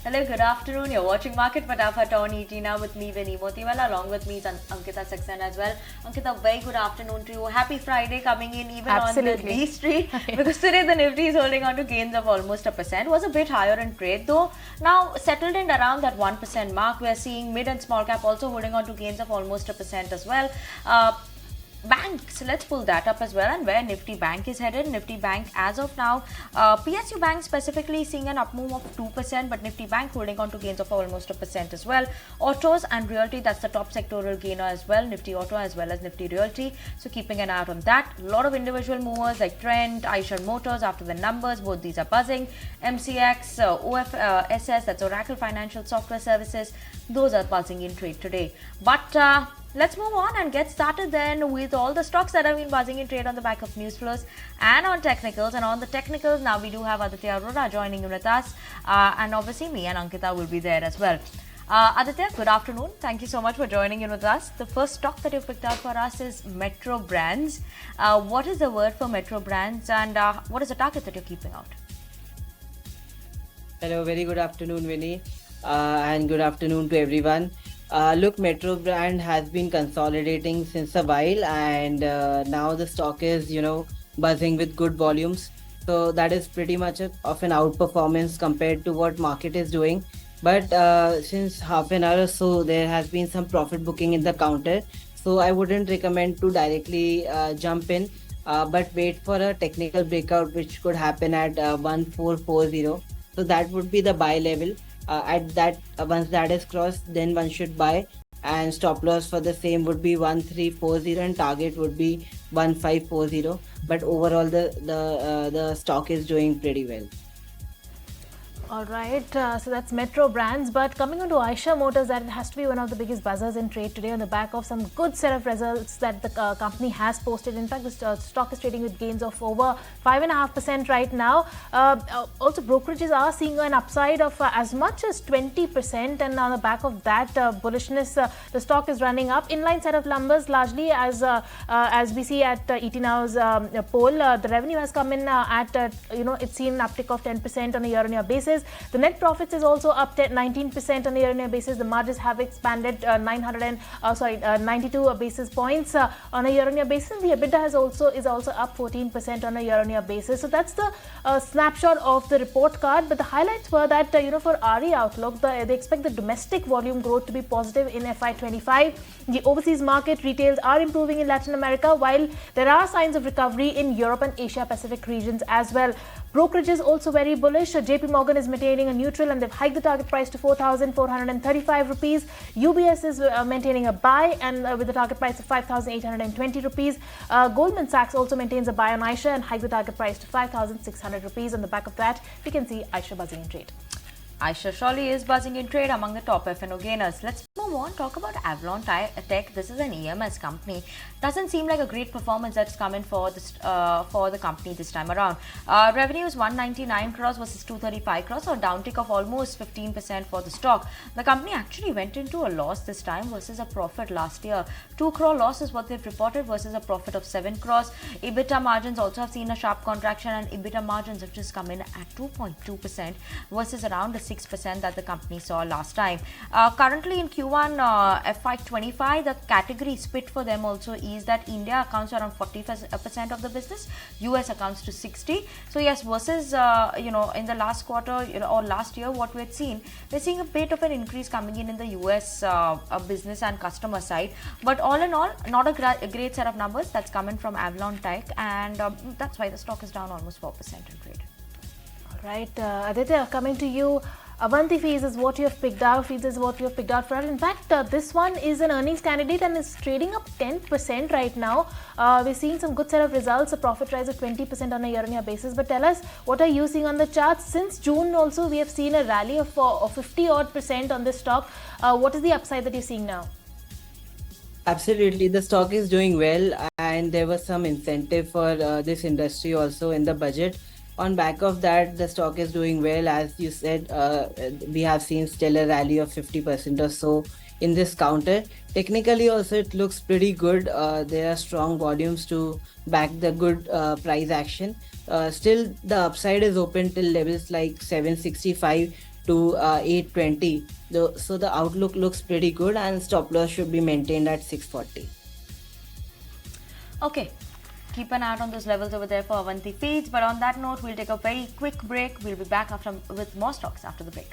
Hello, good afternoon. You're watching Market Fatafat on ET now with me, Vinny Motiwala. Along with me is Ankita Saxena as well. Ankita, very good afternoon to you. Happy Friday coming in even on the D Street. Because today the Nifty is holding on to gains of almost 1%. Was a bit higher in trade though. Now settled in around that 1% mark. We are seeing mid and small cap also holding on to gains of almost 1% as well. Banks, let's pull that up as well, and where Nifty Bank is headed. Nifty Bank as of now, PSU Bank specifically seeing an up move of 2%, but Nifty Bank holding on to gains of almost 1% as well. Autos and Realty, that's the top sectoral gainer as well, Nifty Auto as well as Nifty Realty. So keeping an eye out on that. A lot of individual movers like Trent, Eicher Motors after the numbers, both these are buzzing. MCX, OFSS, that's Oracle Financial Software Services, those are buzzing in trade today. But let's move on and get started then with all the stocks that have been buzzing in trade on the back of news flows and on technicals. And on the technicals, now we do have Aditya Arora joining in with us, and obviously me and Ankita will be there as well. Aditya, good afternoon. Thank you so much for joining in with us. The first stock that you've picked out for us is Metro Brands. What is the word for Metro Brands, and what is the target that you're keeping out? Hello, very good afternoon, Vinny, and good afternoon to everyone. Look, Metro Brand has been consolidating since a while, and now the stock is, buzzing with good volumes. So that is pretty much of an outperformance compared to what market is doing. But since half an hour or so, there has been some profit booking in the counter. So I wouldn't recommend to directly jump in, but wait for a technical breakout, which could happen at 1440. So that would be the buy level. At that, once that is crossed, then one should buy, and stop loss for the same would be 1340 and target would be 1540. But overall, the stock is doing pretty well. All right, so that's Metro Brands. But coming on to Eicher Motors, that has to be one of the biggest buzzers in trade today on the back of some good set of results that the company has posted. In fact, the stock is trading with gains of over 5.5% right now. Also, brokerages are seeing an upside of as much as 20%, and on the back of that bullishness, the stock is running up. Inline set of numbers, largely as we see at ET Now's poll, the revenue has come in it's seen an uptick of 10% on a year-on-year basis. The net profits is also up 19% on a year-on-year basis. The margins have expanded 92 basis points on a year-on-year basis. The EBITDA is also up 14% on a year-on-year basis. So that's the snapshot of the report card. But the highlights were that for RE outlook, they expect the domestic volume growth to be positive in FY25. The overseas market retails are improving in Latin America, while there are signs of recovery in Europe and Asia Pacific regions as well. Brokerage is also very bullish. JP Morgan is maintaining a neutral, and they've hiked the target price to 4,435 rupees. UBS is maintaining a buy, and with the target price of 5,820 rupees. Goldman Sachs also maintains a buy on Eicher and hiked the target price to 5,600 rupees. On the back of that, we can see Eicher buzzing in trade. Eicher surely is buzzing in trade among the top F&O gainers. Let's move on, talk about Avalon Tech. This is an EMS company. Doesn't seem like a great performance that's coming for the company this time around. Revenue is 199 crores versus 235 crores, or a downtick of almost 15% for the stock. The company actually went into a loss this time versus a profit last year. 2 crore loss is what they've reported versus a profit of 7 crores. EBITDA margins also have seen a sharp contraction, and EBITDA margins have just come in at 2.2% versus around the 6% that the company saw last time. Currently in Q1 FY25, the category split for them also is that India accounts around 40% of the business, US accounts to 60%. So yes, versus in the last quarter or last year, what we had seen, we're seeing a bit of an increase coming in the US business and customer side. But all in all, not a great set of numbers that's coming from Avalon Tech, and that's why the stock is down almost 4% in trade. All right, Aditya, coming to you. Avanti Feeds is what you have picked out. For us. In fact, this one is an earnings candidate and is trading up 10% right now. We're seeing some good set of results, a profit rise of 20% on a year-on-year basis. But tell us, what are you seeing on the charts? Since June also, we have seen a rally of 50% on this stock. What is the upside that you're seeing now? Absolutely, the stock is doing well, and there was some incentive for this industry also in the budget. On back of that, the stock is doing well. As you said, we have seen stellar rally of 50% or so in this counter. Technically also, it looks pretty good. There are strong volumes to back the good price action. Still, the upside is open till levels like 765 to 820. So the outlook looks pretty good, and stop loss should be maintained at 640. Okay. Keep an eye on those levels over there for Avanti Feeds. But on that note, we'll take a very quick break. We'll be back with more stocks after the break.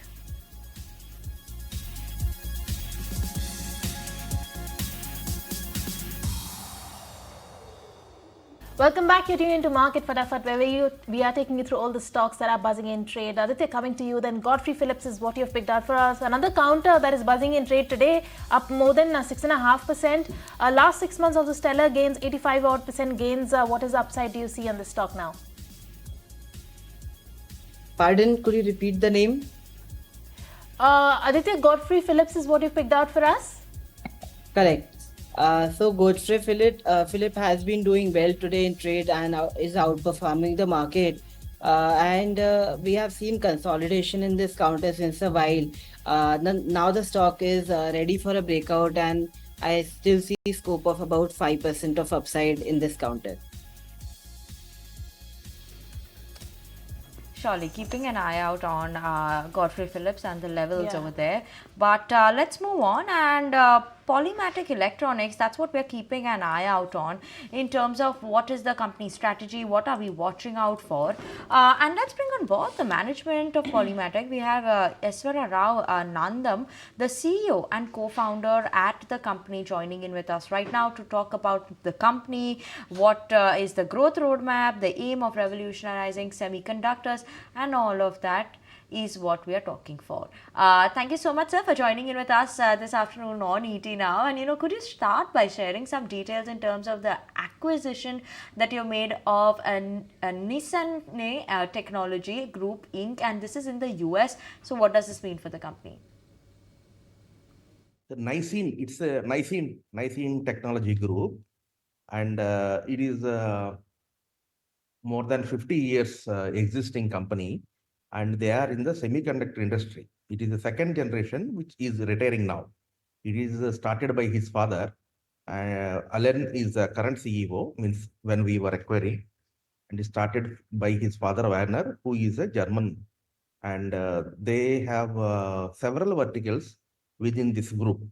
Welcome back. You're tuning into Market Fatafat, where we are taking you through all the stocks that are buzzing in trade. Aditya, coming to you. Then Godfrey Phillips is what you've picked out for us. Another counter that is buzzing in trade today, up more than 6.5%. Last 6 months also stellar gains, 85 odd percent gains. What is the upside do you see on this stock now? Pardon, could you repeat the name? Aditya, Godfrey Phillips is what you've picked out for us? Correct. So Godfrey Philip has been doing well today in trade and is outperforming the market. And we have seen consolidation in this counter since a while. Now the stock is ready for a breakout, and I still see scope of about 5% of upside in this counter. Surely, keeping an eye out on Godfrey Phillips and the levels over there. But let's move on, and Polymatech Electronics, that's what we're keeping an eye out on in terms of what is the company's strategy, what are we watching out for. And let's bring on board the management of Polymatech. We have Eicher Rao Nandam, the CEO and co-founder at the company, joining in with us right now to talk about the company, what is the growth roadmap, the aim of revolutionizing semiconductors, and all of that is what we are talking for. Thank you so much, sir, for joining in with us this afternoon on ET Now. And could you start by sharing some details in terms of the acquisition that you made of a Nissan Technology Group Inc. and this is in the US. So what does this mean for the company? The Nissan, it's a Nissan Technology Group, and it is more than 50 years existing company, and they are in the semiconductor industry. It is the second generation which is retiring now. It is started by his father. Alan is the current CEO, means when we were acquiring, and it started by his father Werner, who is a German. And they have several verticals within this group,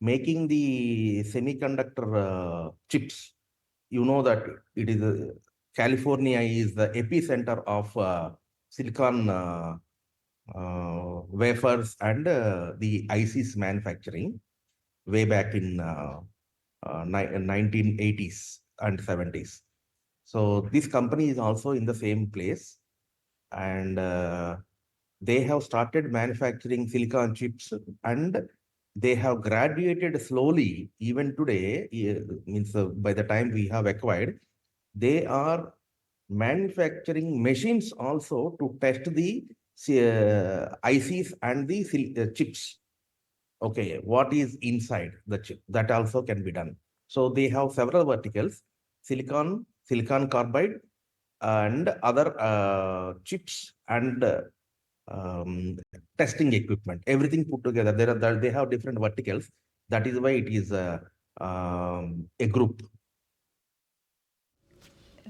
making the semiconductor chips. You know that it is California is the epicenter of silicon wafers and the ICs manufacturing way back in 1980s and 70s. So this company is also in the same place, and they have started manufacturing silicon chips, and they have graduated slowly. Even today, means by the time we have acquired, they are manufacturing machines also to test the ICs and the chips. Okay, what is inside the chip? That also can be done. So they have several verticals: silicon carbide, and other chips and testing equipment. Everything put together. They have different verticals. That is why it is a group.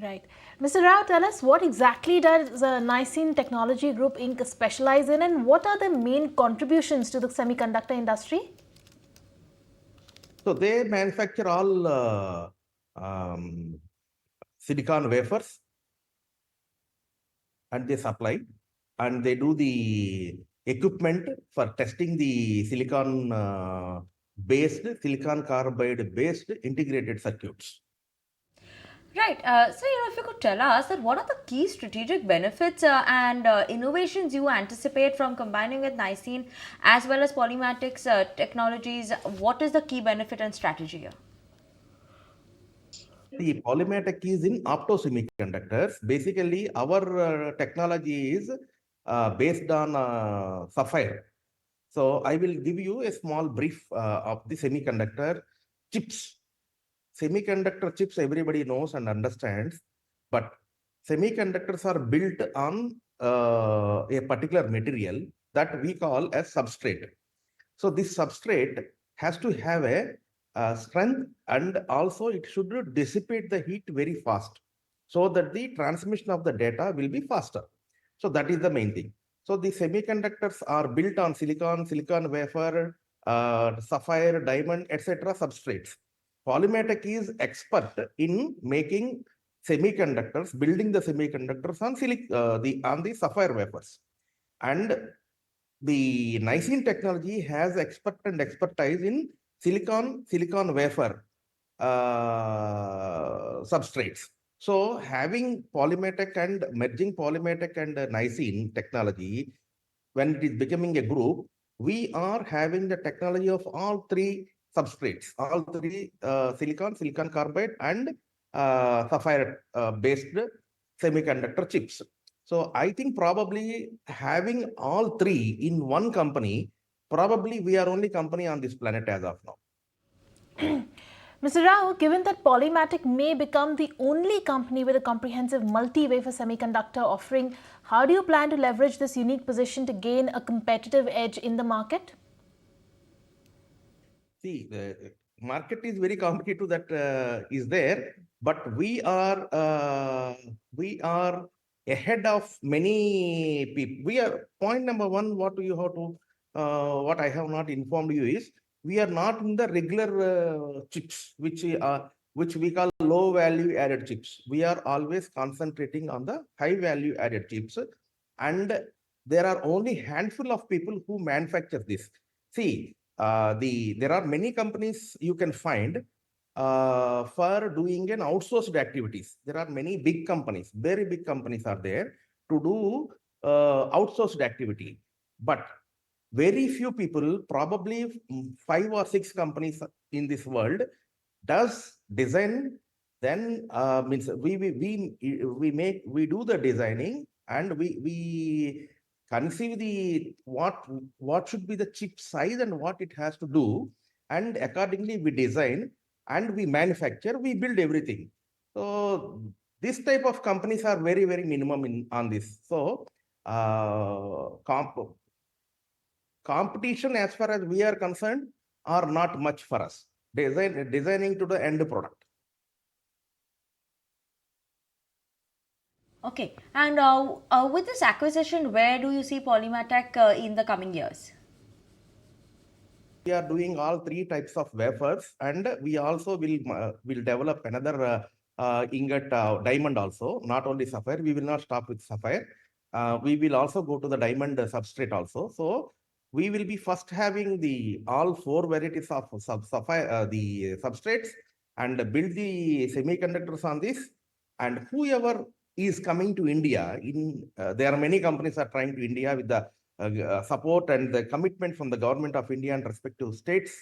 Right. Mr. Rao, tell us what exactly does Nissan Technology Group Inc. specialize in, and what are the main contributions to the semiconductor industry? So they manufacture all silicon wafers, and they supply, and they do the equipment for testing the silicon carbide based integrated circuits. Right. So, if you could tell us that what are the key strategic benefits and innovations you anticipate from combining with Nissan as well as Polymatech's technologies, what is the key benefit and strategy here? The Polymatech is in opto semiconductors. Basically, our technology is based on sapphire. So I will give you a small brief of the semiconductor chips. Semiconductor chips everybody knows and understands, but semiconductors are built on a particular material that we call as substrate. So this substrate has to have a strength, and also it should dissipate the heat very fast so that the transmission of the data will be faster. So that is the main thing. So the semiconductors are built on silicon, silicon wafer, sapphire, diamond, etc. substrates. Polymatech is expert in making semiconductors, building the semiconductors on the sapphire wafers. And the Nicene technology has expertise in silicon wafer substrates. So having Polymatech and merging Polymatech and Nicene technology, when it is becoming a group, we are having the technology of all three substrates, all three silicon carbide and sapphire based semiconductor chips. So I think probably having all three in one company, probably we are only company on this planet as of now. Mr. Rao, given that Polymatech may become the only company with a comprehensive multi-wafer semiconductor offering, how do you plan to leverage this unique position to gain a competitive edge in the market? See, the market is very competitive, that is there, but we are ahead of many people. We are point number one. What I have not informed you is we are not in the regular chips, which we call low value added chips. We are always concentrating on the high value added chips, and there are only handful of people who manufacture this. See. There are many companies you can find for doing an outsourced activities. There are many big companies, very big companies are there to do outsourced activity. But very few people, probably 5 or 6 companies in this world, does design. Then means we do the designing, and we conceive the what should be the chip size and what it has to do, and accordingly we design and we manufacture, we build everything. So this type of companies are very minimum on this. So competition as far as we are concerned are not much for us. Designing to the end product. Okay, and with this acquisition, where do you see Polymatech in the coming years? We are doing all three types of wafers, and we also will develop another ingot diamond also, not only sapphire. We will not stop with sapphire. We will also go to the diamond substrate also. So we will be first having all 4 varieties of sapphire, the substrates, and build the semiconductors on this. And whoever is coming to India, there are many companies are trying to India with the support and the commitment from the government of India and respective states.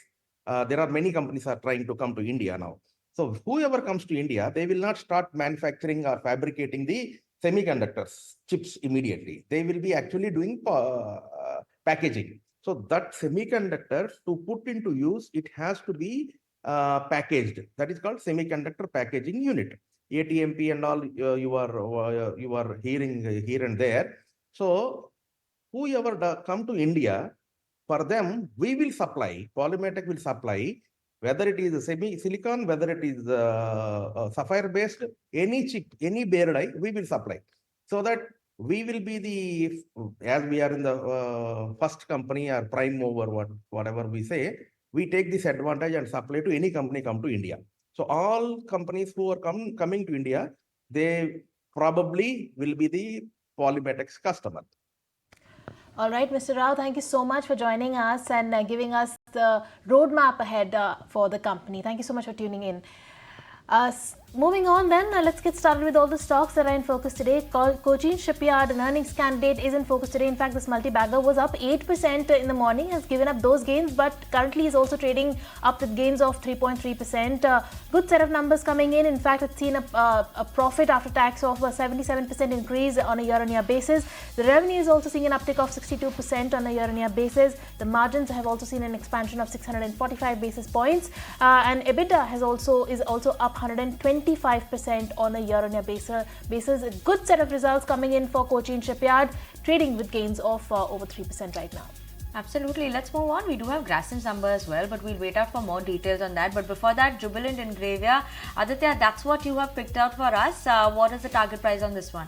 There are many companies are trying to come to India now. So whoever comes to India, they will not start manufacturing or fabricating the semiconductors chips immediately. They will be actually doing packaging. So that semiconductor, to put into use, it has to be packaged. That is called semiconductor packaging unit. ATMP and all you are hearing here and there. So whoever come to India, for them we will supply. Polymatech will supply, whether it is silicon, whether it is sapphire based, any chip, any bare die, we will supply. So that we will be as we are in the first company or prime mover, whatever we say, we take this advantage and supply to any company come to India. So all companies who are coming to India, they probably will be the Polymatech's customer. All right, Mr. Rao, thank you so much for joining us and giving us the roadmap ahead for the company. Thank you so much for tuning in. Moving on then, let's get started with all the stocks that are in focus today. Cochin Shipyard, an earnings candidate, is in focus today. In fact, this multi-bagger was up 8% in the morning, has given up those gains, but currently is also trading up with gains of 3.3%. Good set of numbers coming in. In fact, it's seen a profit after tax of a 77% increase on a year-on-year basis. The revenue is also seeing an uptick of 62% on a year-on-year basis. The margins have also seen an expansion of 645 basis points, and EBITDA is also up 125% on a year-on-year basis. A good set of results coming in for Cochin Shipyard, trading with gains of over 3% right now. Absolutely. Let's move on. We do have Grasim's number as well, but we'll wait out for more details on that. But before that, Jubilant Ingrevia. Aditya, that's what you have picked out for us. What is the target price on this one?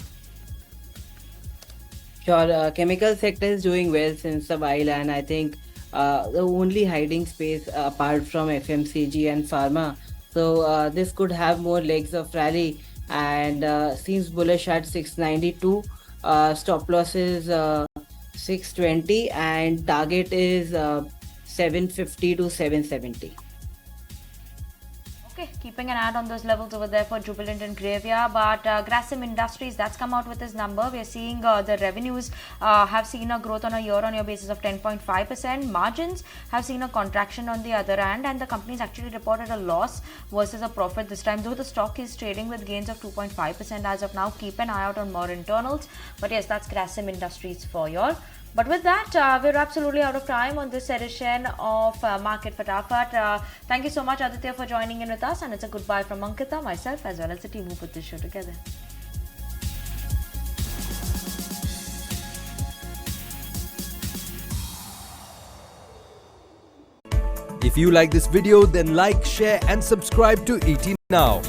Sure, chemical sector is doing well since a while, and I think the only hiding space apart from FMCG and pharma. So this could have more legs of rally, and seems bullish at 692. Stop loss is 620, and target is 750 to 770. Okay, keeping an eye on those levels over there for Jubilant Ingrevia, but Grasim Industries, that's come out with his number. We're seeing the revenues have seen a growth on a year-on-year basis of 10.5%. Margins have seen a contraction on the other hand, and the company's actually reported a loss versus a profit this time, though the stock is trading with gains of 2.5% as of now. Keep an eye out on more internals. But yes, that's Grasim Industries for y'all. But with that, we're absolutely out of time on this edition of Market Fatafat. Thank you so much, Aditya, for joining in with us. And it's a goodbye from Ankita, myself, as well as the team who put this show together. If you like this video, then like, share and subscribe to ET Now.